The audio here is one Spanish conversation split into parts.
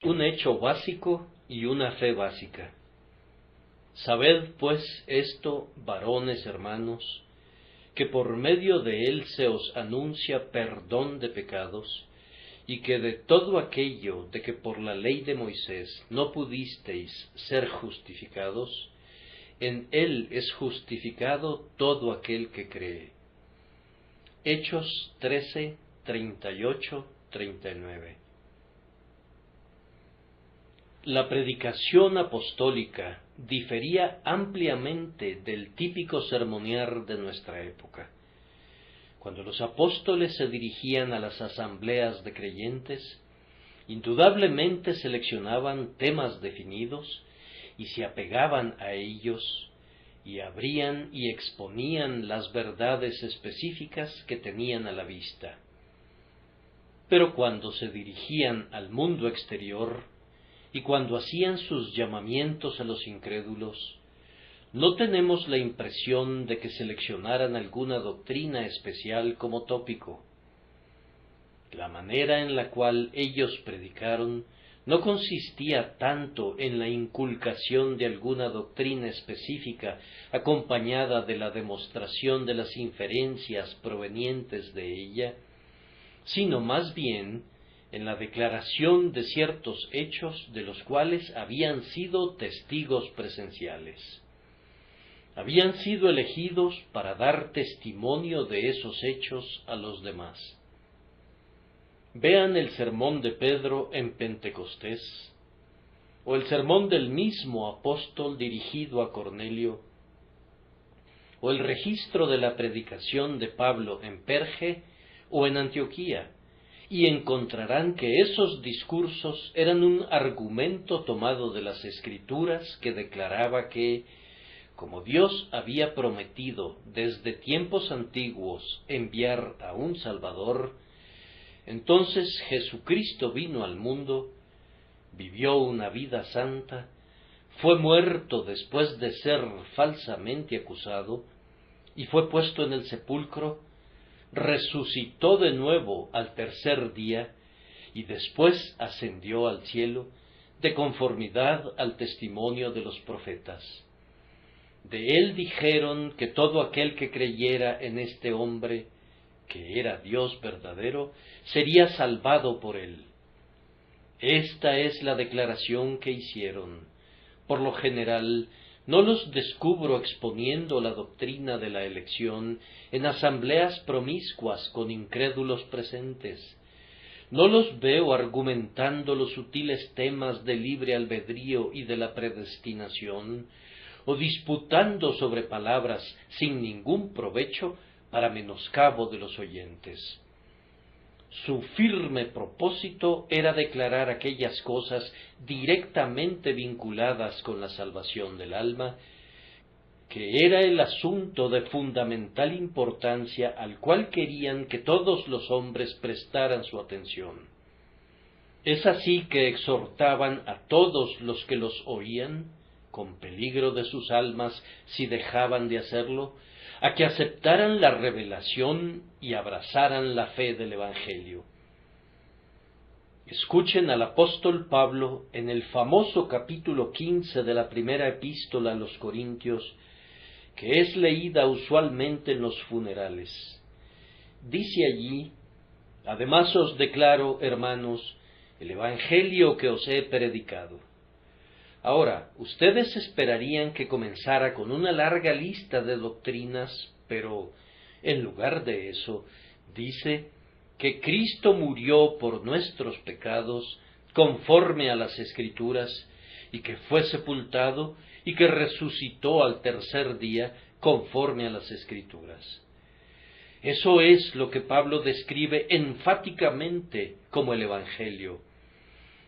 un hecho básico y una fe básica. Sabed pues esto, varones hermanos, que por medio de él se os anuncia perdón de pecados, y que de todo aquello de que por la ley de Moisés no pudisteis ser justificados, en él es justificado todo aquel que cree. Hechos 13, 38, 39. La predicación apostólica difería ampliamente del típico sermonear de nuestra época. Cuando los apóstoles se dirigían a las asambleas de creyentes, indudablemente seleccionaban temas definidos y se apegaban a ellos, y abrían y exponían las verdades específicas que tenían a la vista. Pero cuando se dirigían al mundo exterior, y cuando hacían sus llamamientos a los incrédulos, no tenemos la impresión de que seleccionaran alguna doctrina especial como tópico. La manera en la cual ellos predicaron no consistía tanto en la inculcación de alguna doctrina específica acompañada de la demostración de las inferencias provenientes de ella, sino más bien en la declaración de ciertos hechos de los cuales habían sido testigos presenciales. Habían sido elegidos para dar testimonio de esos hechos a los demás. Vean el sermón de Pedro en Pentecostés, o el sermón del mismo apóstol dirigido a Cornelio, o el registro de la predicación de Pablo en Perge o en Antioquía, y encontrarán que esos discursos eran un argumento tomado de las Escrituras que declaraba que, como Dios había prometido desde tiempos antiguos enviar a un Salvador, entonces Jesucristo vino al mundo, vivió una vida santa, fue muerto después de ser falsamente acusado, y fue puesto en el sepulcro, resucitó de nuevo al tercer día, y después ascendió al cielo, de conformidad al testimonio de los profetas. De él dijeron que todo aquel que creyera en este hombre, que era Dios verdadero, sería salvado por él. Esta es la declaración que hicieron. Por lo general, no los descubro exponiendo la doctrina de la elección en asambleas promiscuas con incrédulos presentes. No los veo argumentando los sutiles temas del libre albedrío y de la predestinación, o disputando sobre palabras sin ningún provecho para menoscabo de los oyentes. Su firme propósito era declarar aquellas cosas directamente vinculadas con la salvación del alma, que era el asunto de fundamental importancia al cual querían que todos los hombres prestaran su atención. Es así que exhortaban a todos los que los oían, con peligro de sus almas si dejaban de hacerlo, a que aceptaran la revelación y abrazaran la fe del Evangelio. Escuchen al apóstol Pablo en el famoso capítulo 15 de la primera epístola a los Corintios, que es leída usualmente en los funerales. Dice allí: además os declaro, hermanos, el Evangelio que os he predicado. Ahora, ustedes esperarían que comenzara con una larga lista de doctrinas, pero en lugar de eso, dice que Cristo murió por nuestros pecados conforme a las Escrituras, y que fue sepultado y que resucitó al tercer día conforme a las Escrituras. Eso es lo que Pablo describe enfáticamente como el Evangelio.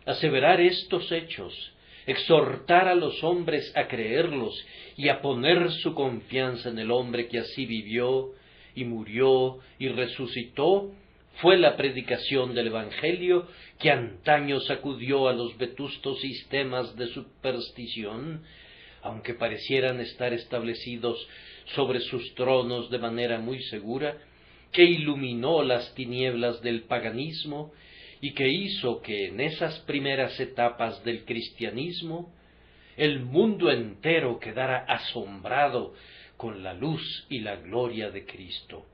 Aseverar estos hechos, exhortar a los hombres a creerlos y a poner su confianza en el hombre que así vivió y murió y resucitó, fue la predicación del Evangelio que antaño sacudió a los vetustos sistemas de superstición, aunque parecieran estar establecidos sobre sus tronos de manera muy segura, que iluminó las tinieblas del paganismo y que hizo que en esas primeras etapas del cristianismo el mundo entero quedara asombrado con la luz y la gloria de Cristo.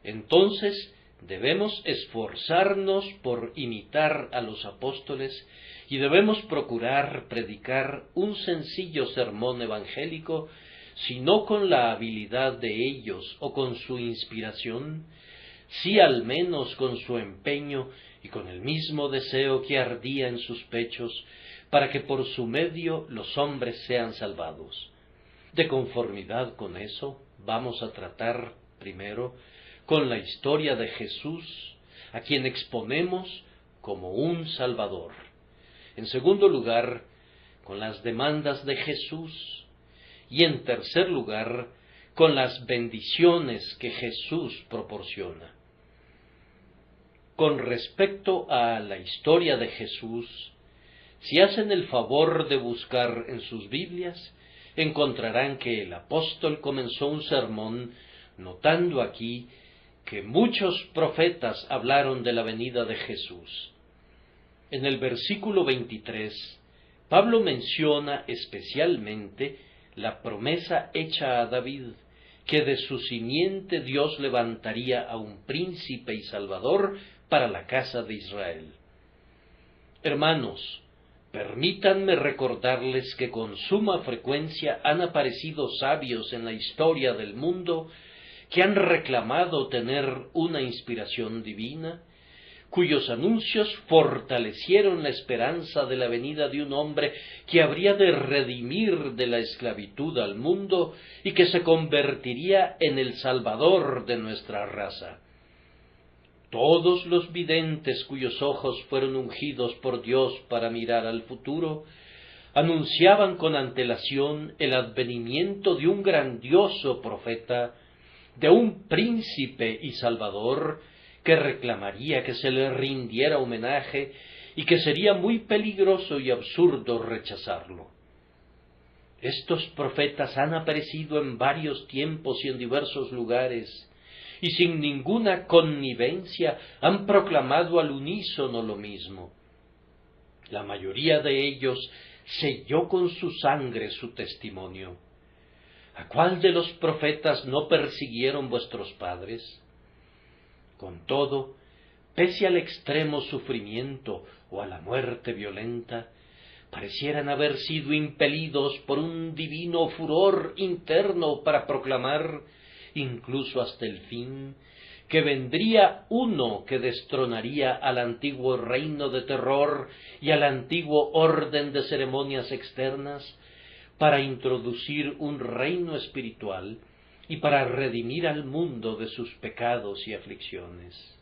Entonces debemos esforzarnos por imitar a los apóstoles y debemos procurar predicar un sencillo sermón evangélico, si no con la habilidad de ellos o con su inspiración, sí al menos con su empeño y con el mismo deseo que ardía en sus pechos, para que por su medio los hombres sean salvados. De conformidad con eso, vamos a tratar primero con la historia de Jesús, a quien exponemos como un Salvador. En segundo lugar, con las demandas de Jesús. Y en tercer lugar, con las bendiciones que Jesús proporciona. Con respecto a la historia de Jesús, si hacen el favor de buscar en sus Biblias, encontrarán que el apóstol comenzó un sermón notando aquí que muchos profetas hablaron de la venida de Jesús. En el versículo 23, Pablo menciona especialmente la promesa hecha a David, que de su simiente Dios levantaría a un príncipe y salvador para la casa de Israel. Hermanos, permítanme recordarles que con suma frecuencia han aparecido sabios en la historia del mundo que han reclamado tener una inspiración divina, cuyos anuncios fortalecieron la esperanza de la venida de un hombre que habría de redimir de la esclavitud al mundo y que se convertiría en el Salvador de nuestra raza. Todos los videntes cuyos ojos fueron ungidos por Dios para mirar al futuro, anunciaban con antelación el advenimiento de un grandioso profeta, de un príncipe y salvador, que reclamaría que se le rindiera homenaje y que sería muy peligroso y absurdo rechazarlo. Estos profetas han aparecido en varios tiempos y en diversos lugares, y sin ninguna connivencia han proclamado al unísono lo mismo. La mayoría de ellos selló con su sangre su testimonio. ¿A cuál de los profetas no persiguieron vuestros padres? Con todo, pese al extremo sufrimiento o a la muerte violenta, parecieran haber sido impelidos por un divino furor interno para proclamar, incluso hasta el fin, que vendría uno que destronaría al antiguo reino de terror y al antiguo orden de ceremonias externas, para introducir un reino espiritual y para redimir al mundo de sus pecados y aflicciones.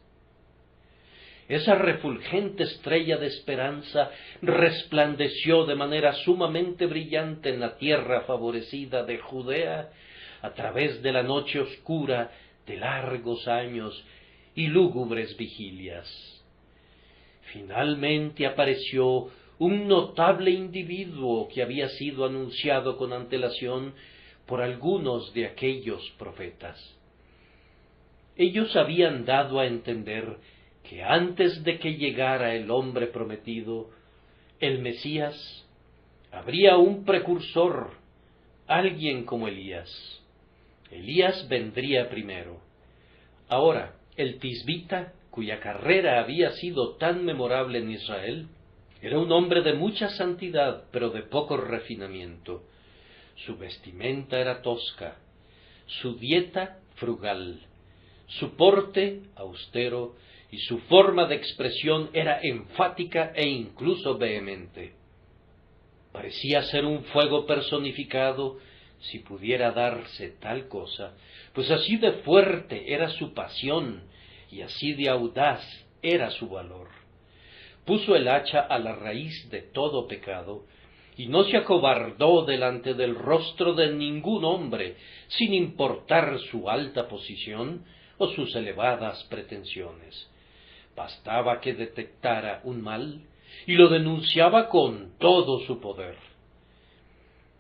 Esa refulgente estrella de esperanza resplandeció de manera sumamente brillante en la tierra favorecida de Judea a través de la noche oscura de largos años y lúgubres vigilias. Finalmente apareció un notable individuo que había sido anunciado con antelación por algunos de aquellos profetas. Ellos habían dado a entender que antes de que llegara el hombre prometido, el Mesías, habría un precursor, alguien como Elías. Elías vendría primero. Ahora, el tisbita, cuya carrera había sido tan memorable en Israel, era un hombre de mucha santidad, pero de poco refinamiento. Su vestimenta era tosca, su dieta frugal, su porte austero y su forma de expresión era enfática e incluso vehemente. Parecía ser un fuego personificado, si pudiera darse tal cosa, pues así de fuerte era su pasión y así de audaz era su valor. Puso el hacha a la raíz de todo pecado, y no se acobardó delante del rostro de ningún hombre, sin importar su alta posición o sus elevadas pretensiones. Bastaba que detectara un mal, y lo denunciaba con todo su poder.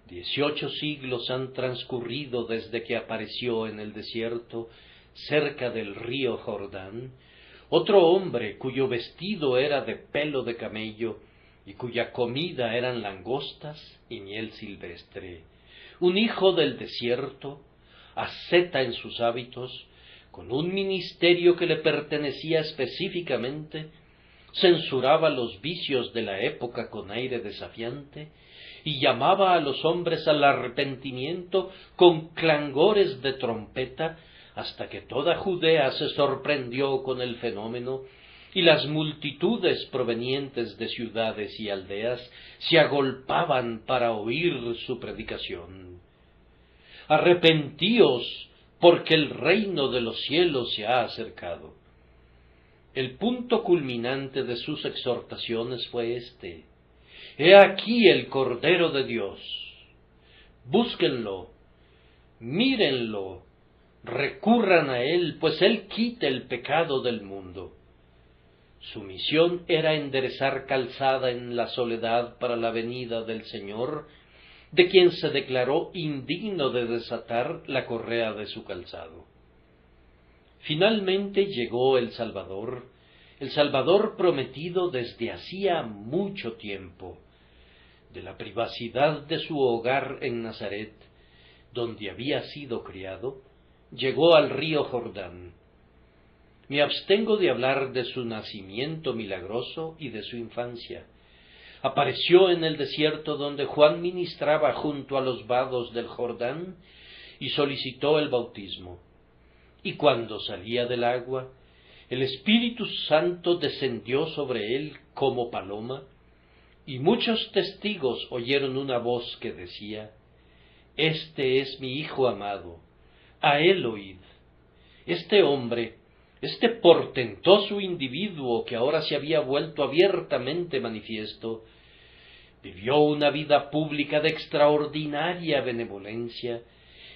18 siglos han transcurrido desde que apareció en el desierto, cerca del río Jordán, otro hombre cuyo vestido era de pelo de camello y cuya comida eran langostas y miel silvestre, un hijo del desierto, asceta en sus hábitos, con un ministerio que le pertenecía específicamente, censuraba los vicios de la época con aire desafiante y llamaba a los hombres al arrepentimiento con clangores de trompeta, hasta que toda Judea se sorprendió con el fenómeno y las multitudes provenientes de ciudades y aldeas se agolpaban para oír su predicación. Arrepentíos, porque el reino de los cielos se ha acercado. El punto culminante de sus exhortaciones fue este: He aquí el Cordero de Dios. Búsquenlo, mírenlo, recurran a él, pues él quita el pecado del mundo. Su misión era enderezar calzada en la soledad para la venida del Señor, de quien se declaró indigno de desatar la correa de su calzado. Finalmente llegó el Salvador prometido desde hacía mucho tiempo. De la privacidad de su hogar en Nazaret, donde había sido criado, llegó al río Jordán. Me abstengo de hablar de su nacimiento milagroso y de su infancia. Apareció en el desierto donde Juan ministraba junto a los vados del Jordán y solicitó el bautismo. Y cuando salía del agua, el Espíritu Santo descendió sobre él como paloma, y muchos testigos oyeron una voz que decía: Este es mi Hijo amado, a él oíd. Este hombre, este portentoso individuo que ahora se había vuelto abiertamente manifiesto, vivió una vida pública de extraordinaria benevolencia,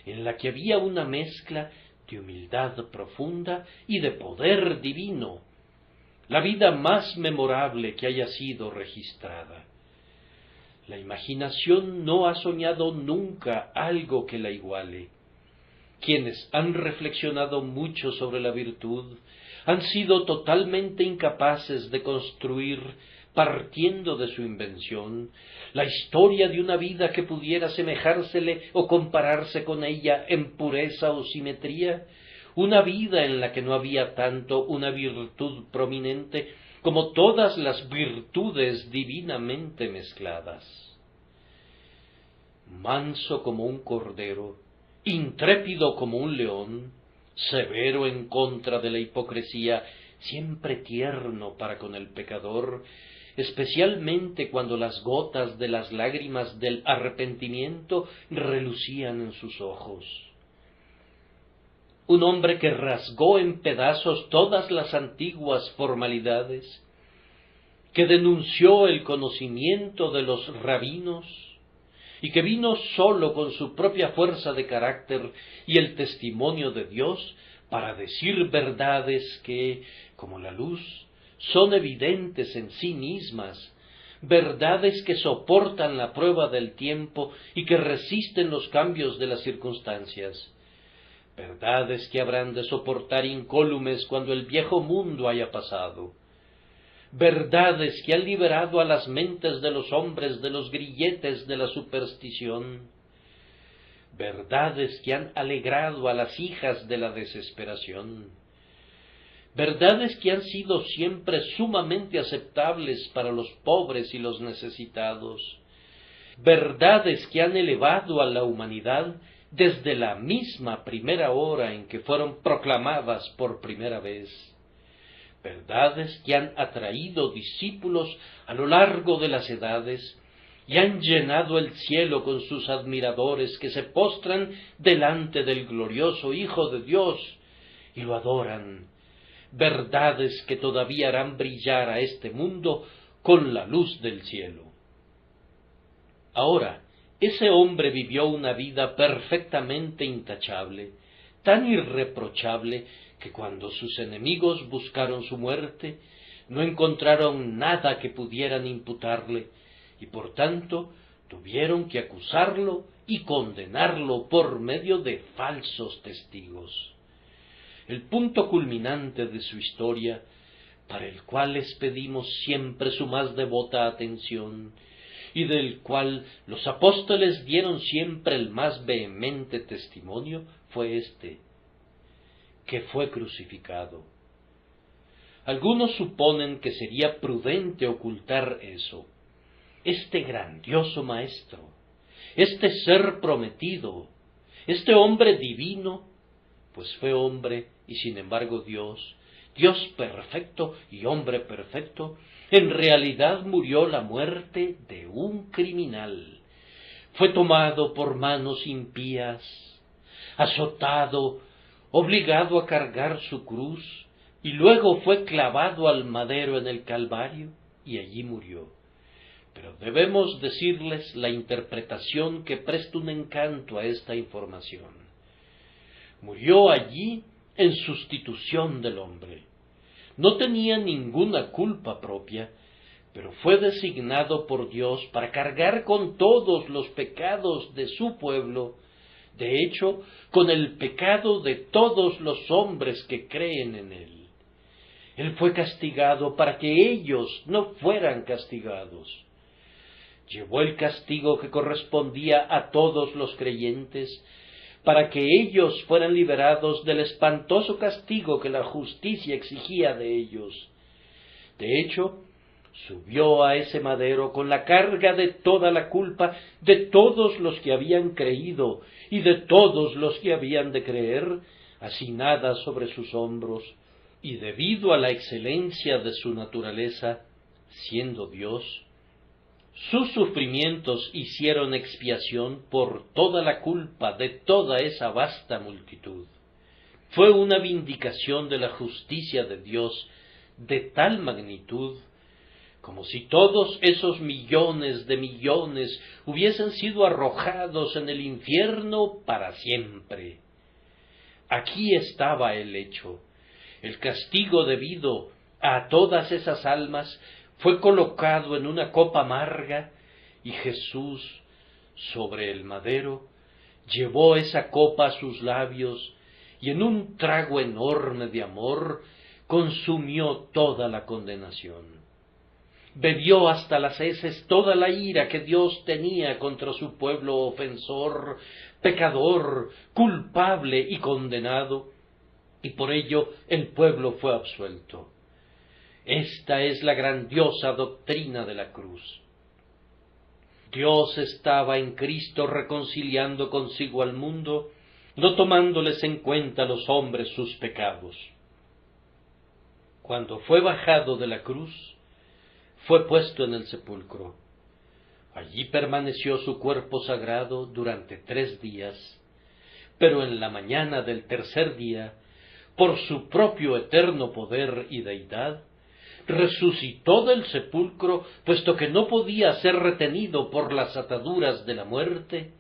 en la que había una mezcla de humildad profunda y de poder divino, la vida más memorable que haya sido registrada. La imaginación no ha soñado nunca algo que la iguale. Quienes han reflexionado mucho sobre la virtud han sido totalmente incapaces de construir, partiendo de su invención, la historia de una vida que pudiera asemejársele o compararse con ella en pureza o simetría, una vida en la que no había tanto una virtud prominente como todas las virtudes divinamente mezcladas. Manso como un cordero, intrépido como un león, severo en contra de la hipocresía, siempre tierno para con el pecador, especialmente cuando las gotas de las lágrimas del arrepentimiento relucían en sus ojos. Un hombre que rasgó en pedazos todas las antiguas formalidades, que denunció el conocimiento de los rabinos, y que vino solo con su propia fuerza de carácter y el testimonio de Dios para decir verdades que, como la luz, son evidentes en sí mismas, verdades que soportan la prueba del tiempo y que resisten los cambios de las circunstancias, verdades que habrán de soportar incólumes cuando el viejo mundo haya pasado, verdades que han liberado a las mentes de los hombres de los grilletes de la superstición, verdades que han alegrado a las hijas de la desesperación, verdades que han sido siempre sumamente aceptables para los pobres y los necesitados, verdades que han elevado a la humanidad desde la misma primera hora en que fueron proclamadas por primera vez, verdades que han atraído discípulos a lo largo de las edades y han llenado el cielo con sus admiradores que se postran delante del glorioso Hijo de Dios y lo adoran, verdades que todavía harán brillar a este mundo con la luz del cielo. Ahora, ese hombre vivió una vida perfectamente intachable, tan irreprochable que cuando sus enemigos buscaron su muerte, no encontraron nada que pudieran imputarle, y por tanto tuvieron que acusarlo y condenarlo por medio de falsos testigos. El punto culminante de su historia para el cual les pedimos siempre su más devota atención, y del cual los apóstoles dieron siempre el más vehemente testimonio, fue este, que fue crucificado. Algunos suponen que sería prudente ocultar eso. Este grandioso Maestro, este ser prometido, este hombre divino, pues fue hombre y sin embargo Dios, Dios perfecto y hombre perfecto, en realidad murió la muerte de un criminal. Fue tomado por manos impías, azotado, obligado a cargar su cruz, y luego fue clavado al madero en el Calvario, y allí murió. Pero debemos decirles la interpretación que presta un encanto a esta información. Murió allí en sustitución del hombre. No tenía ninguna culpa propia, pero fue designado por Dios para cargar con todos los pecados de su pueblo, de hecho, con el pecado de todos los hombres que creen en él. Él fue castigado para que ellos no fueran castigados. Llevó el castigo que correspondía a todos los creyentes, para que ellos fueran liberados del espantoso castigo que la justicia exigía de ellos. De hecho, subió a ese madero con la carga de toda la culpa de todos los que habían creído y de todos los que habían de creer, asinada sobre sus hombros, y debido a la excelencia de su naturaleza, siendo Dios, sus sufrimientos hicieron expiación por toda la culpa de toda esa vasta multitud. Fue una vindicación de la justicia de Dios de tal magnitud, como si todos esos millones de millones hubiesen sido arrojados en el infierno para siempre. Aquí estaba el hecho. El castigo debido a todas esas almas fue colocado en una copa amarga, y Jesús, sobre el madero, llevó esa copa a sus labios, y en un trago enorme de amor consumió toda la condenación. Bebió hasta las heces toda la ira que Dios tenía contra su pueblo ofensor, pecador, culpable y condenado, y por ello el pueblo fue absuelto. Esta es la grandiosa doctrina de la cruz. Dios estaba en Cristo reconciliando consigo al mundo, no tomándoles en cuenta a los hombres sus pecados. Cuando fue bajado de la cruz, fue puesto en el sepulcro. Allí permaneció su cuerpo sagrado durante 3 días, pero en la mañana del tercer día, por su propio eterno poder y deidad, resucitó del sepulcro, puesto que no podía ser retenido por las ataduras de la muerte,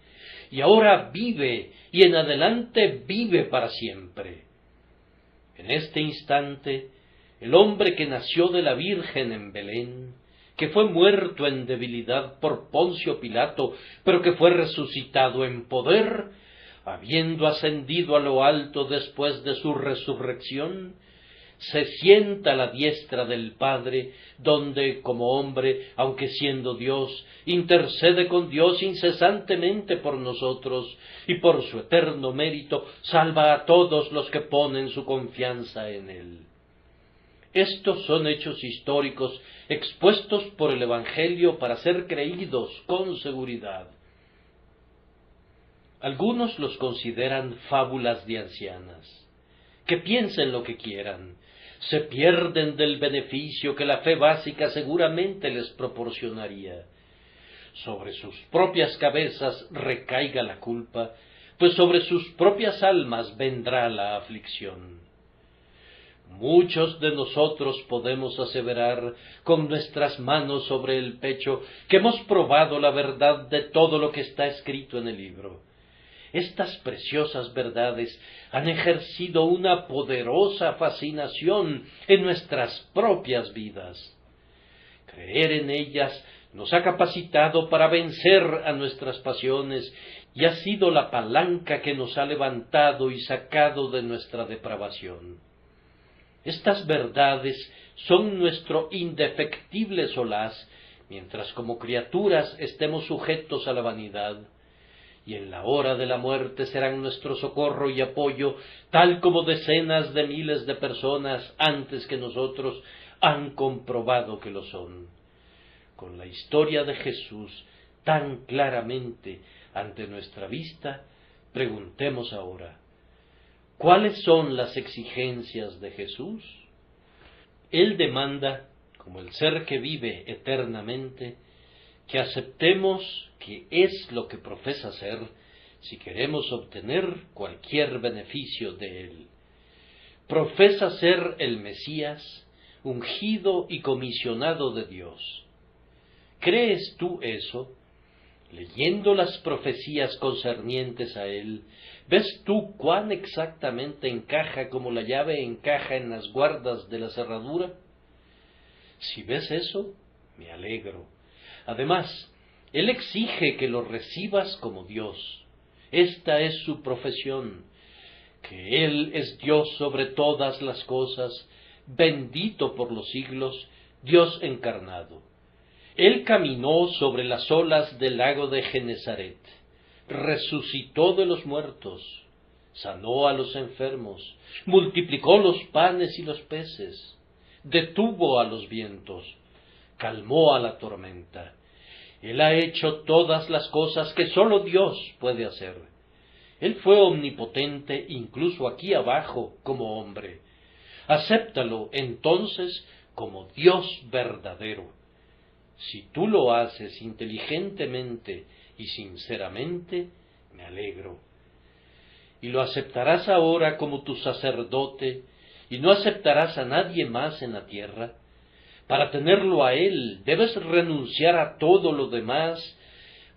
y ahora vive, y en adelante vive para siempre. En este instante, el hombre que nació de la Virgen en Belén, que fue muerto en debilidad por Poncio Pilato, pero que fue resucitado en poder, habiendo ascendido a lo alto después de su resurrección, se sienta a la diestra del Padre, donde, como hombre, aunque siendo Dios, intercede con Dios incesantemente por nosotros, y por su eterno mérito salva a todos los que ponen su confianza en Él. Estos son hechos históricos expuestos por el Evangelio para ser creídos con seguridad. Algunos los consideran fábulas de ancianas. Que piensen lo que quieran, se pierden del beneficio que la fe básica seguramente les proporcionaría. Sobre sus propias cabezas recaiga la culpa, pues sobre sus propias almas vendrá la aflicción. Muchos de nosotros podemos aseverar con nuestras manos sobre el pecho que hemos probado la verdad de todo lo que está escrito en el libro. Estas preciosas verdades han ejercido una poderosa fascinación en nuestras propias vidas. Creer en ellas nos ha capacitado para vencer a nuestras pasiones y ha sido la palanca que nos ha levantado y sacado de nuestra depravación. Estas verdades son nuestro indefectible solaz, mientras como criaturas estemos sujetos a la vanidad, y en la hora de la muerte serán nuestro socorro y apoyo, tal como decenas de miles de personas antes que nosotros han comprobado que lo son. Con la historia de Jesús tan claramente ante nuestra vista, preguntemos ahora, ¿cuáles son las exigencias de Jesús? Él demanda, como el ser que vive eternamente, que aceptemos que es lo que profesa ser si queremos obtener cualquier beneficio de él. Profesa ser el Mesías, ungido y comisionado de Dios. ¿Crees tú eso? Leyendo las profecías concernientes a él, ¿ves tú cuán exactamente encaja como la llave encaja en las guardas de la cerradura? Si ves eso, me alegro. Además, él exige que lo recibas como Dios. Esta es su profesión, que Él es Dios sobre todas las cosas, bendito por los siglos, Dios encarnado. Él caminó sobre las olas del lago de Genezaret, resucitó de los muertos, sanó a los enfermos, multiplicó los panes y los peces, detuvo a los vientos, calmó a la tormenta. Él ha hecho todas las cosas que sólo Dios puede hacer. Él fue omnipotente incluso aquí abajo como hombre. Acéptalo entonces como Dios verdadero. Si tú lo haces inteligentemente y sinceramente, me alegro. Y lo aceptarás ahora como tu sacerdote, y no aceptarás a nadie más en la tierra. Para tenerlo a él, debes renunciar a todo lo demás,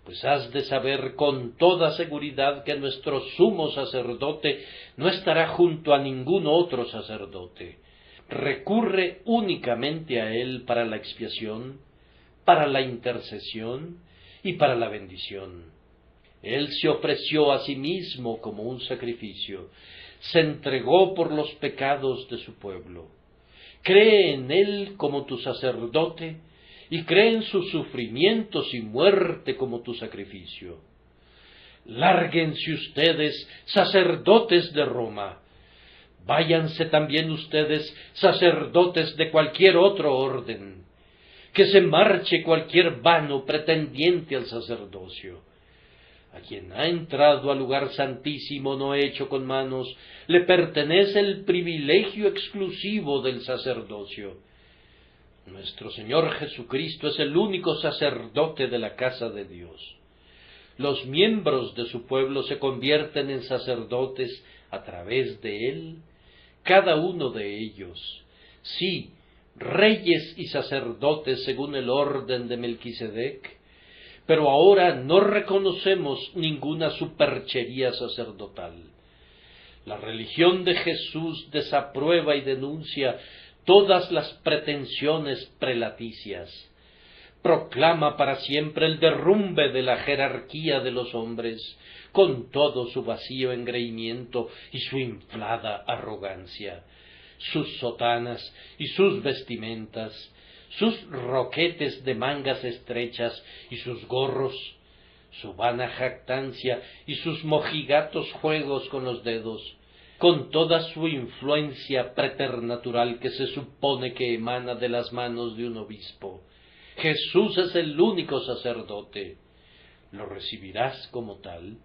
pues has de saber con toda seguridad que nuestro sumo sacerdote no estará junto a ningún otro sacerdote. Recurre únicamente a él para la expiación, para la intercesión y para la bendición. Él se ofreció a sí mismo como un sacrificio, se entregó por los pecados de su pueblo. Cree en él como tu sacerdote y cree en sus sufrimientos y muerte como tu sacrificio. Lárguense ustedes, sacerdotes de Roma. Váyanse también ustedes, sacerdotes de cualquier otro orden. Que se marche cualquier vano pretendiente al sacerdocio. A quien ha entrado al lugar santísimo no hecho con manos, le pertenece el privilegio exclusivo del sacerdocio. Nuestro Señor Jesucristo es el único sacerdote de la casa de Dios. Los miembros de su pueblo se convierten en sacerdotes a través de él, cada uno de ellos. Sí, reyes y sacerdotes según el orden de Melquisedec, pero ahora no reconocemos ninguna superchería sacerdotal. La religión de Jesús desaprueba y denuncia todas las pretensiones prelaticias. Proclama para siempre el derrumbe de la jerarquía de los hombres, con todo su vacío engreimiento y su inflada arrogancia, sus sotanas y sus vestimentas, sus roquetes de mangas estrechas y sus gorros, su vana jactancia y sus mojigatos juegos con los dedos, con toda su influencia preternatural que se supone que emana de las manos de un obispo. Jesús es el único sacerdote. ¿Lo recibirás como tal?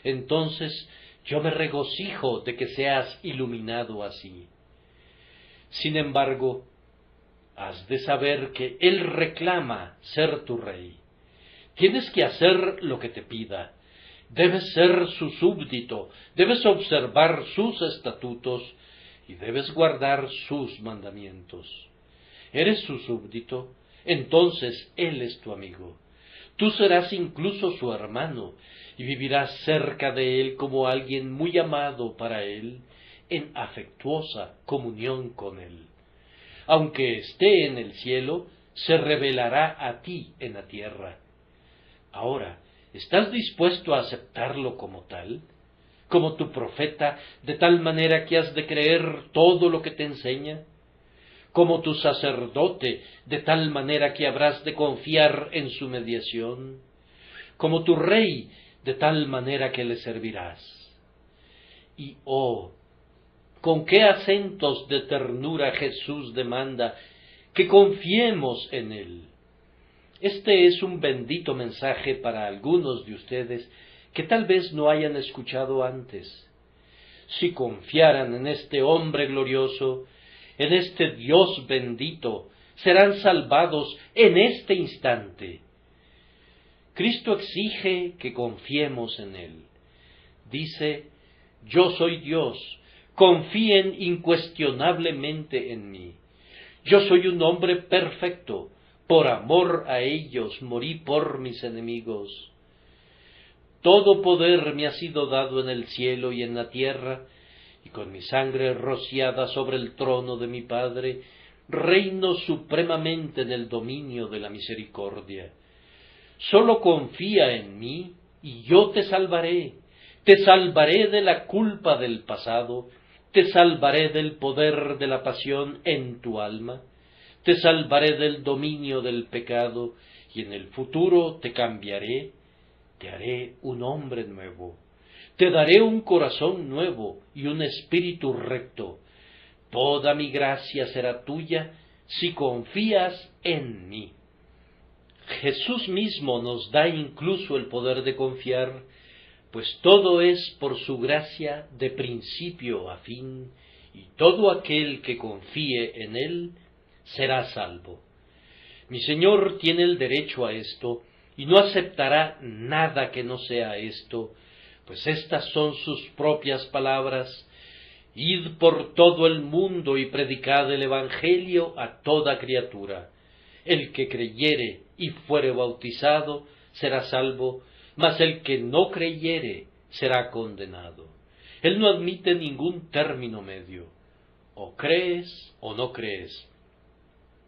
Entonces yo me regocijo de que seas iluminado así. Sin embargo, has de saber que Él reclama ser tu rey. Tienes que hacer lo que te pida. Debes ser su súbdito, debes observar sus estatutos y debes guardar sus mandamientos. ¿Eres su súbdito? Entonces Él es tu amigo. Tú serás incluso su hermano y vivirás cerca de Él como alguien muy amado para Él, en afectuosa comunión con Él. Aunque esté en el cielo, se revelará a ti en la tierra. Ahora, ¿estás dispuesto a aceptarlo como tal? como tu profeta, de tal manera que has de creer todo lo que te enseña? Como tu sacerdote, de tal manera que habrás de confiar en su mediación? Como tu rey, de tal manera que le servirás. Y con qué acentos de ternura Jesús demanda que confiemos en Él. Este es un bendito mensaje para algunos de ustedes que tal vez no hayan escuchado antes. Si confiaran en este hombre glorioso, en este Dios bendito, serán salvados en este instante. Cristo exige que confiemos en Él. Dice: yo soy Dios, confíen incuestionablemente en mí. Yo soy un hombre perfecto, por amor a ellos morí por mis enemigos. Todo poder me ha sido dado en el cielo y en la tierra, y con mi sangre rociada sobre el trono de mi Padre, reino supremamente en el dominio de la misericordia. Solo confía en mí, y yo te salvaré de la culpa del pasado, te salvaré del poder de la pasión en tu alma, te salvaré del dominio del pecado, y en el futuro te cambiaré, te haré un hombre nuevo, te daré un corazón nuevo y un espíritu recto. Toda mi gracia será tuya si confías en mí. Jesús mismo nos da incluso el poder de confiar, pues todo es por su gracia de principio a fin, y todo aquel que confíe en Él será salvo. Mi Señor tiene el derecho a esto, y no aceptará nada que no sea esto, pues estas son sus propias palabras: id por todo el mundo y predicad el Evangelio a toda criatura. El que creyere y fuere bautizado será salvo, mas el que no creyere será condenado. Él no admite ningún término medio. O crees o no crees.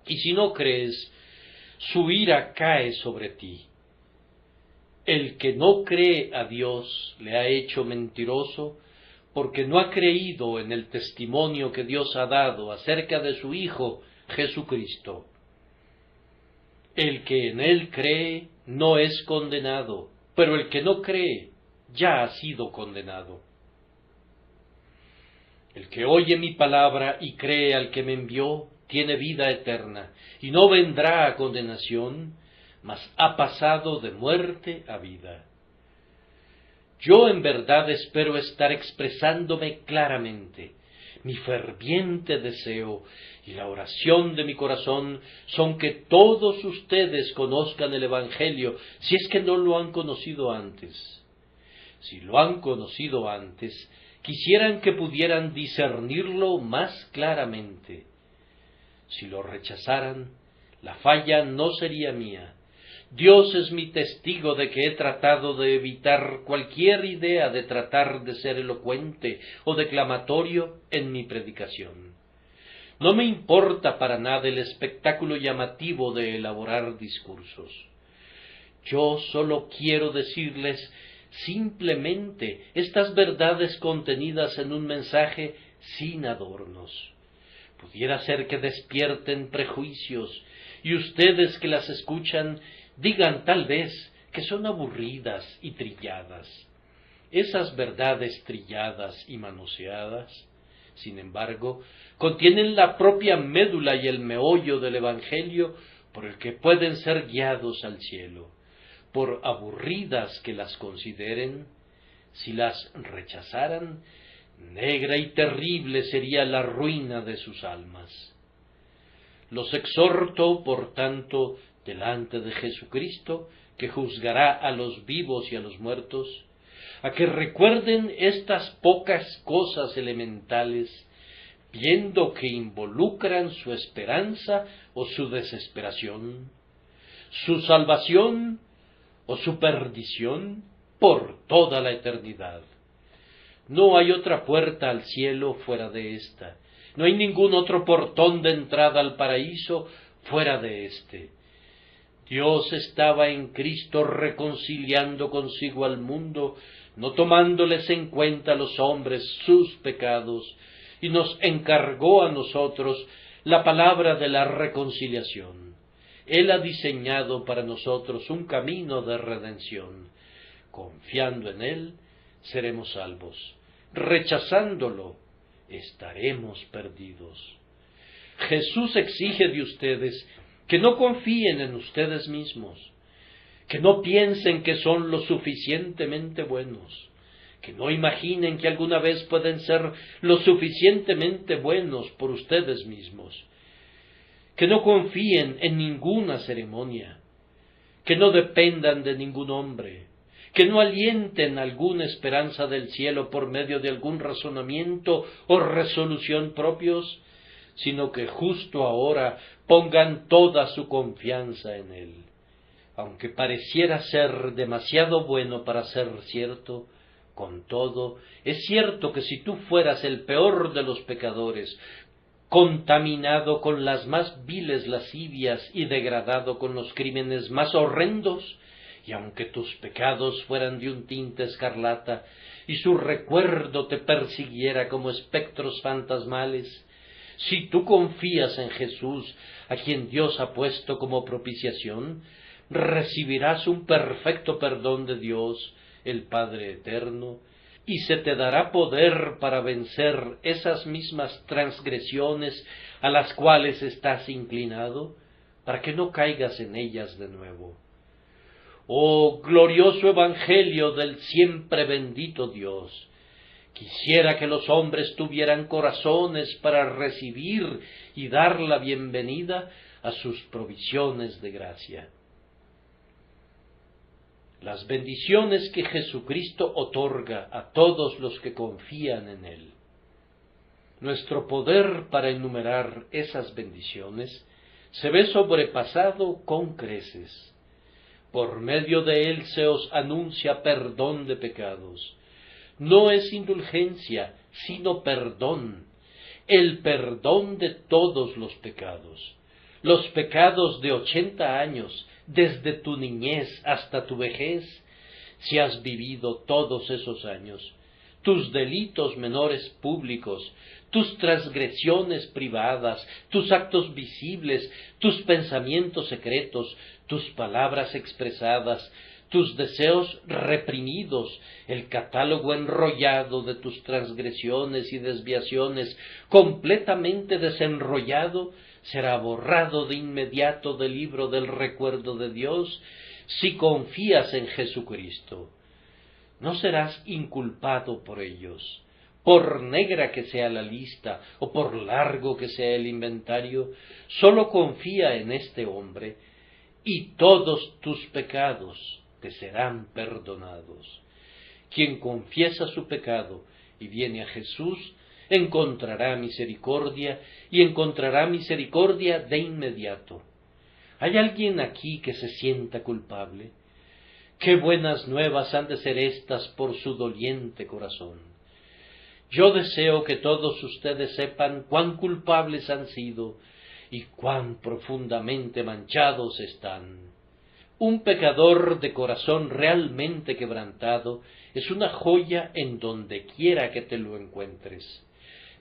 Y si no crees, su ira cae sobre ti. El que no cree a Dios le ha hecho mentiroso, porque no ha creído en el testimonio que Dios ha dado acerca de su Hijo Jesucristo. El que en Él cree no es condenado, pero el que no cree ya ha sido condenado. El que oye mi palabra y cree al que me envió, tiene vida eterna, y no vendrá a condenación, mas ha pasado de muerte a vida. Yo en verdad espero estar expresándome claramente. Mi ferviente deseo y la oración de mi corazón son que todos ustedes conozcan el Evangelio, si es que no lo han conocido antes. Si lo han conocido antes, quisieran que pudieran discernirlo más claramente. Si lo rechazaran, la falla no sería mía. Dios es mi testigo de que he tratado de evitar cualquier idea de tratar de ser elocuente o declamatorio en mi predicación. No me importa para nada el espectáculo llamativo de elaborar discursos. Yo solo quiero decirles simplemente estas verdades contenidas en un mensaje sin adornos. Pudiera ser que despierten prejuicios, y ustedes que las escuchan digan tal vez que son aburridas y trilladas. Esas verdades trilladas y manoseadas, sin embargo, contienen la propia médula y el meollo del Evangelio por el que pueden ser guiados al cielo. Por aburridas que las consideren, si las rechazaran, negra y terrible sería la ruina de sus almas. Los exhorto, por tanto, delante de Jesucristo, que juzgará a los vivos y a los muertos, a que recuerden estas pocas cosas elementales, viendo que involucran su esperanza o su desesperación, su salvación o su perdición por toda la eternidad. No hay otra puerta al cielo fuera de esta, no hay ningún otro portón de entrada al paraíso fuera de éste. Dios estaba en Cristo reconciliando consigo al mundo, no tomándoles en cuenta a los hombres sus pecados, y nos encargó a nosotros la palabra de la reconciliación. Él ha diseñado para nosotros un camino de redención. Confiando en Él, seremos salvos. Rechazándolo, estaremos perdidos. Jesús exige de ustedes que no confíen en ustedes mismos, que no piensen que son lo suficientemente buenos, que no imaginen que alguna vez pueden ser lo suficientemente buenos por ustedes mismos, que no confíen en ninguna ceremonia, que no dependan de ningún hombre, que no alienten alguna esperanza del cielo por medio de algún razonamiento o resolución propios, sino que justo ahora pongan toda su confianza en Él. Aunque pareciera ser demasiado bueno para ser cierto, con todo, es cierto que si tú fueras el peor de los pecadores, contaminado con las más viles lascivias y degradado con los crímenes más horrendos, y aunque tus pecados fueran de un tinte escarlata, y su recuerdo te persiguiera como espectros fantasmales, si tú confías en Jesús, a quien Dios ha puesto como propiciación, recibirás un perfecto perdón de Dios, el Padre Eterno, y se te dará poder para vencer esas mismas transgresiones a las cuales estás inclinado, para que no caigas en ellas de nuevo. Oh glorioso Evangelio del siempre bendito Dios, quisiera que los hombres tuvieran corazones para recibir y dar la bienvenida a sus provisiones de gracia. Las bendiciones que Jesucristo otorga a todos los que confían en Él. Nuestro poder para enumerar esas bendiciones se ve sobrepasado con creces. Por medio de Él se os anuncia perdón de pecados. No es indulgencia, sino perdón, el perdón de todos los pecados de 80 años, desde tu niñez hasta tu vejez, si has vivido todos esos años, tus delitos menores públicos, tus transgresiones privadas, tus actos visibles, tus pensamientos secretos, tus palabras expresadas, tus deseos reprimidos, el catálogo enrollado de tus transgresiones y desviaciones, completamente desenrollado, será borrado de inmediato del libro del recuerdo de Dios si confías en Jesucristo. No serás inculpado por ellos. Por negra que sea la lista o por largo que sea el inventario, solo confía en este hombre y todos tus pecados te serán perdonados. Quien confiesa su pecado y viene a Jesús, encontrará misericordia, y encontrará misericordia de inmediato. ¿Hay alguien aquí que se sienta culpable? ¡Qué buenas nuevas han de ser estas por su doliente corazón! Yo deseo que todos ustedes sepan cuán culpables han sido y cuán profundamente manchados están. Un pecador de corazón realmente quebrantado es una joya en donde quiera que te lo encuentres.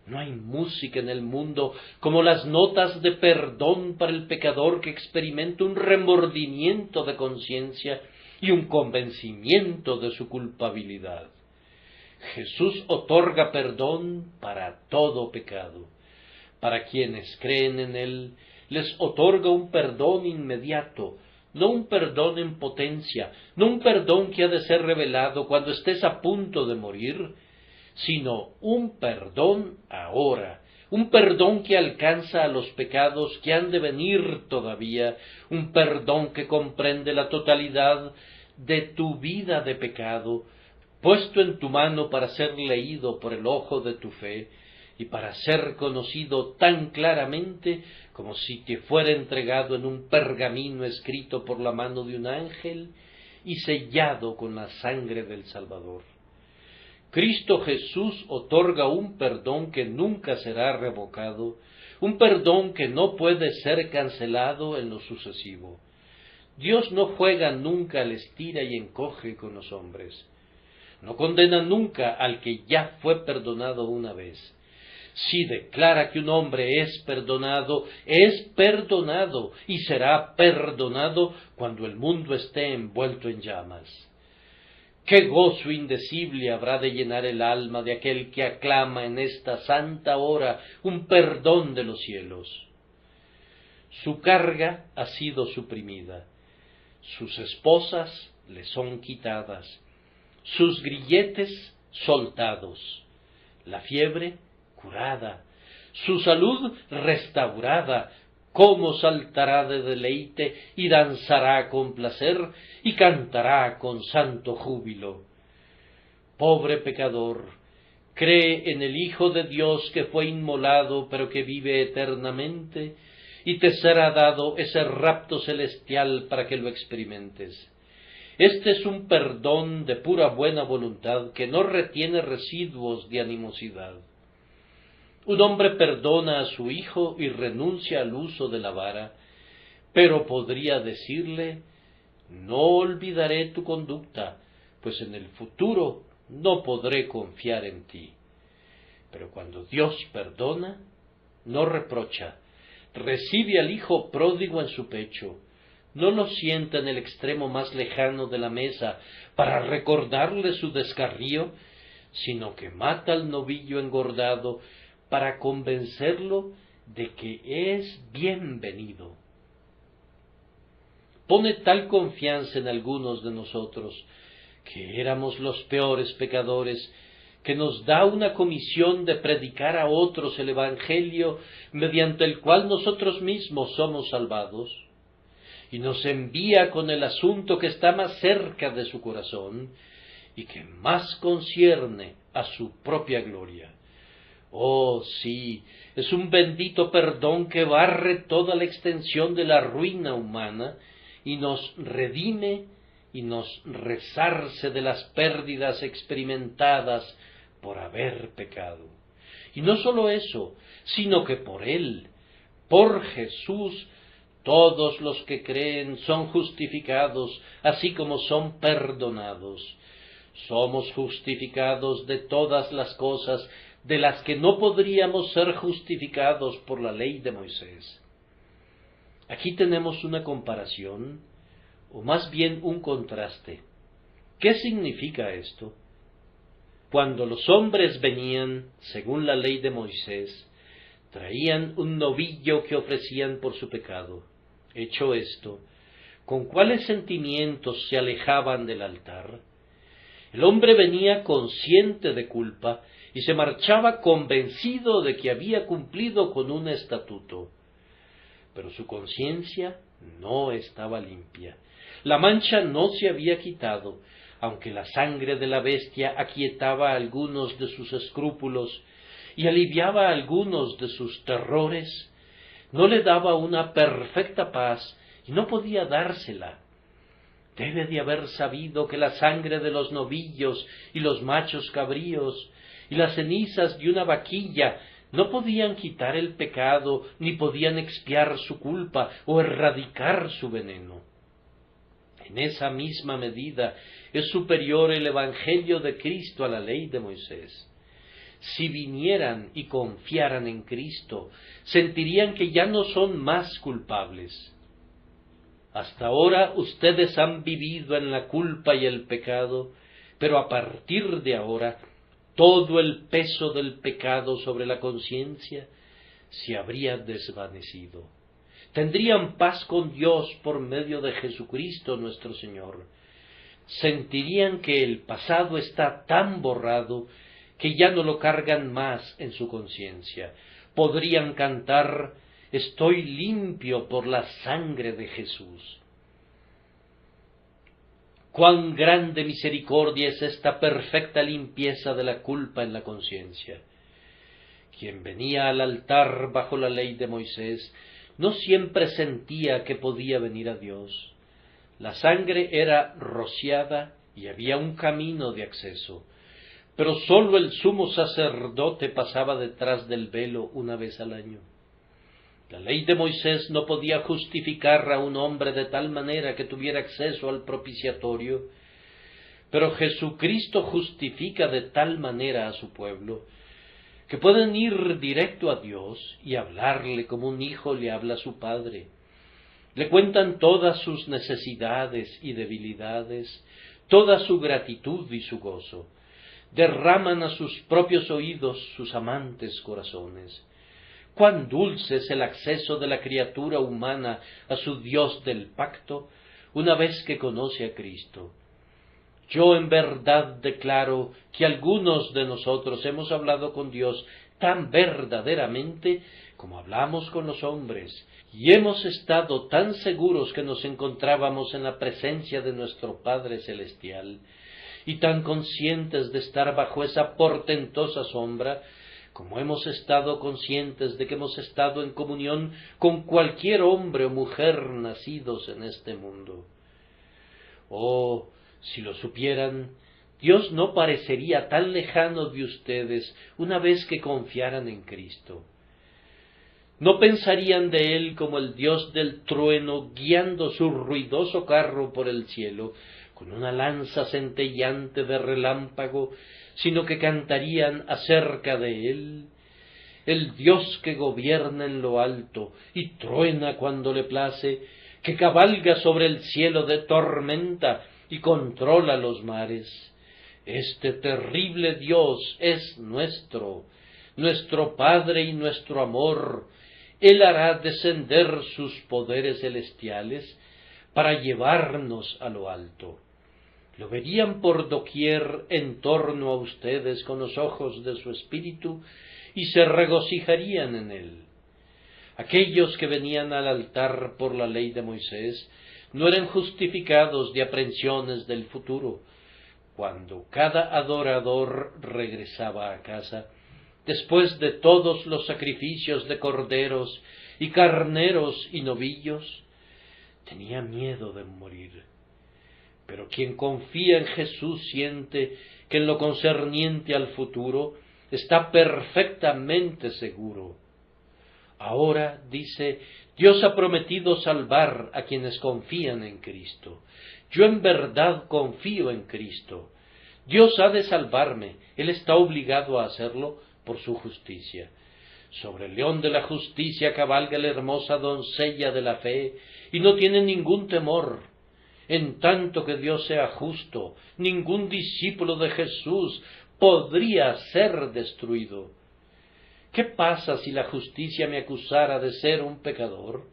No hay música en el mundo como las notas de perdón para el pecador que experimenta un remordimiento de conciencia y un convencimiento de su culpabilidad. Jesús otorga perdón para todo pecado. Para quienes creen en Él, les otorga un perdón inmediato, no un perdón en potencia, no un perdón que ha de ser revelado cuando estés a punto de morir, sino un perdón ahora, un perdón que alcanza a los pecados que han de venir todavía, un perdón que comprende la totalidad de tu vida de pecado, puesto en tu mano para ser leído por el ojo de tu fe y para ser conocido tan claramente como si te fuera entregado en un pergamino escrito por la mano de un ángel y sellado con la sangre del Salvador. Cristo Jesús otorga un perdón que nunca será revocado, un perdón que no puede ser cancelado en lo sucesivo. Dios no juega nunca al estira y encoge con los hombres. no condena nunca al que ya fue perdonado una vez. Si declara que un hombre es perdonado y será perdonado cuando el mundo esté envuelto en llamas. ¡Qué gozo indecible habrá de llenar el alma de aquel que aclama en esta santa hora un perdón de los cielos! Su carga ha sido suprimida, sus esposas le son quitadas, sus grilletes soltados, la fiebre curada, su salud restaurada. Cómo saltará de deleite y danzará con placer y cantará con santo júbilo. Pobre pecador, cree en el Hijo de Dios que fue inmolado pero que vive eternamente, y te será dado ese rapto celestial para que lo experimentes. Este es un perdón de pura buena voluntad que no retiene residuos de animosidad. Un hombre perdona a su hijo y renuncia al uso de la vara, pero podría decirle: no olvidaré tu conducta, pues en el futuro no podré confiar en ti. Pero cuando Dios perdona, no reprocha, recibe al hijo pródigo en su pecho, no lo sienta en el extremo más lejano de la mesa para recordarle su descarrío, sino que mata al novillo engordado para convencerlo de que es bienvenido. Pone tal confianza en algunos de nosotros, que éramos los peores pecadores, que nos da una comisión de predicar a otros el Evangelio mediante el cual nosotros mismos somos salvados, y nos envía con el asunto que está más cerca de su corazón y que más concierne a su propia gloria. Oh, sí, es un bendito perdón que barre toda la extensión de la ruina humana y nos redime y nos resarce de las pérdidas experimentadas por haber pecado. Y no sólo eso, sino que por Él, por Jesús, todos los que creen son justificados, así como son perdonados. Somos justificados de todas las cosas de las que no podríamos ser justificados por la ley de Moisés. Aquí tenemos una comparación, o más bien un contraste. ¿Qué significa esto? Cuando los hombres venían, según la ley de Moisés, traían un novillo que ofrecían por su pecado. Hecho esto, ¿con cuáles sentimientos se alejaban del altar? El hombre venía consciente de culpa y se marchaba convencido de que había cumplido con un estatuto. Pero su conciencia no estaba limpia. La mancha no se había quitado, aunque la sangre de la bestia aquietaba algunos de sus escrúpulos y aliviaba algunos de sus terrores. No le daba una perfecta paz y no podía dársela. Debe de haber sabido que la sangre de los novillos y los machos cabríos y las cenizas de una vaquilla no podían quitar el pecado, ni podían expiar su culpa o erradicar su veneno. En esa misma medida es superior el Evangelio de Cristo a la ley de Moisés. Si vinieran y confiaran en Cristo, sentirían que ya no son más culpables. Hasta ahora ustedes han vivido en la culpa y el pecado, pero a partir de ahora todo el peso del pecado sobre la conciencia se habría desvanecido. Tendrían paz con Dios por medio de Jesucristo nuestro Señor. Sentirían que el pasado está tan borrado que ya no lo cargan más en su conciencia. Podrían cantar: estoy limpio por la sangre de Jesús. Cuán grande misericordia es esta perfecta limpieza de la culpa en la conciencia. Quien venía al altar bajo la ley de Moisés no siempre sentía que podía venir a Dios. La sangre era rociada y había un camino de acceso, pero sólo el sumo sacerdote pasaba detrás del velo una vez al año. La ley de Moisés no podía justificar a un hombre de tal manera que tuviera acceso al propiciatorio, Pero Jesucristo justifica de tal manera a su pueblo que pueden ir directo a Dios y hablarle como un hijo le habla a su padre. Le cuentan todas sus necesidades y debilidades, toda su gratitud y su gozo. Derraman a sus propios oídos sus amantes corazones. Cuán dulce es el acceso de la criatura humana a su Dios del pacto, una vez que conoce a Cristo. Yo en verdad declaro que algunos de nosotros hemos hablado con Dios tan verdaderamente como hablamos con los hombres, y hemos estado tan seguros que nos encontrábamos en la presencia de nuestro Padre Celestial, y tan conscientes de estar bajo esa portentosa sombra, como hemos estado conscientes de que hemos estado en comunión con cualquier hombre o mujer nacidos en este mundo. Oh, si lo supieran, Dios no parecería tan lejano de ustedes una vez que confiaran en Cristo. No pensarían de Él como el Dios del trueno guiando su ruidoso carro por el cielo, con una lanza centelleante de relámpago, sino que cantarían acerca de Él, el Dios que gobierna en lo alto y truena cuando le place, que cabalga sobre el cielo de tormenta y controla los mares. Este terrible Dios es nuestro Padre y nuestro amor. Él hará descender sus poderes celestiales para llevarnos a lo alto. Lo verían por doquier en torno a ustedes con los ojos de su espíritu y se regocijarían en él. Aquellos que venían al altar por la ley de Moisés no eran justificados de aprensiones del futuro. Cuando cada adorador regresaba a casa, después de todos los sacrificios de corderos y carneros y novillos, tenía miedo de morir. Pero quien confía en Jesús siente que en lo concerniente al futuro está perfectamente seguro. Ahora, dice, Dios ha prometido salvar a quienes confían en Cristo. Yo en verdad confío en Cristo. Dios ha de salvarme. Él está obligado a hacerlo por su justicia. Sobre el león de la justicia cabalga la hermosa doncella de la fe y no tiene ningún temor. En tanto que Dios sea justo, ningún discípulo de Jesús podría ser destruido. ¿Qué pasa si la justicia me acusara de ser un pecador?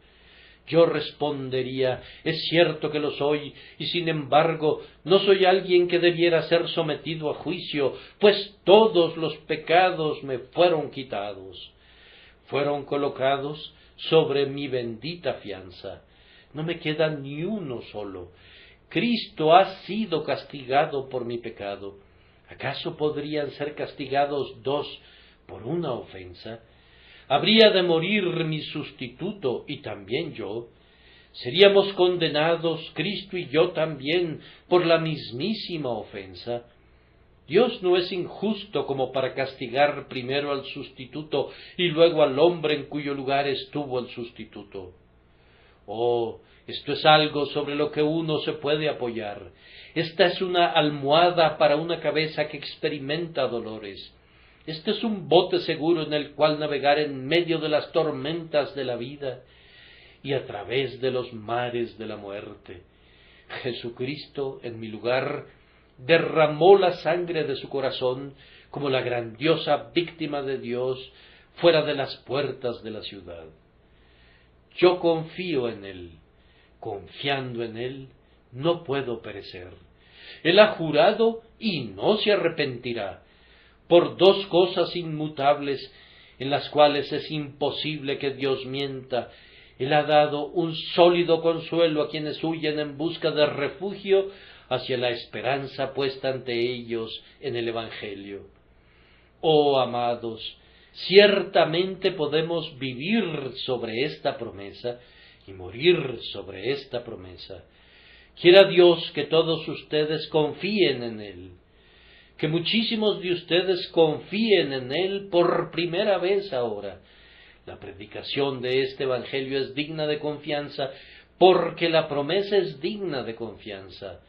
Yo respondería, es cierto que lo soy, y sin embargo no soy alguien que debiera ser sometido a juicio, pues todos los pecados me fueron quitados. Fueron colocados sobre mi bendita fianza. No me queda ni uno solo. Cristo ha sido castigado por mi pecado. ¿Acaso podrían ser castigados dos por una ofensa? ¿Habría de morir mi sustituto y también yo? ¿Seríamos condenados Cristo y yo también por la mismísima ofensa? Dios no es injusto como para castigar primero al sustituto y luego al hombre en cuyo lugar estuvo el sustituto. Oh, esto es algo sobre lo que uno se puede apoyar. Esta es una almohada para una cabeza que experimenta dolores. Este es un bote seguro en el cual navegar en medio de las tormentas de la vida y a través de los mares de la muerte. Jesucristo, en mi lugar, derramó la sangre de su corazón como la grandiosa víctima de Dios fuera de las puertas de la ciudad. Yo confío en Él. Confiando en Él, no puedo perecer. Él ha jurado y no se arrepentirá, por dos cosas inmutables en las cuales es imposible que Dios mienta. Él ha dado un sólido consuelo a quienes huyen en busca de refugio hacia la esperanza puesta ante ellos en el Evangelio. Oh, amados, ciertamente podemos vivir sobre esta promesa y morir sobre esta promesa. Quiera Dios que todos ustedes confíen en Él, que muchísimos de ustedes confíen en Él por primera vez ahora. La predicación de este Evangelio es digna de confianza, porque la promesa es digna de confianza.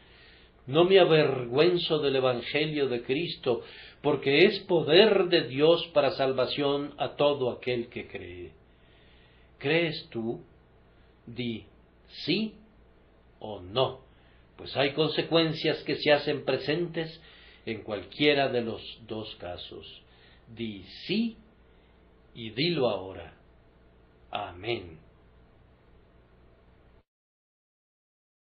No me avergüenzo del Evangelio de Cristo, porque es poder de Dios para salvación a todo aquel que cree. ¿Crees tú? Di sí o no, pues hay consecuencias que se hacen presentes en cualquiera de los dos casos. Di sí y dilo ahora. Amén.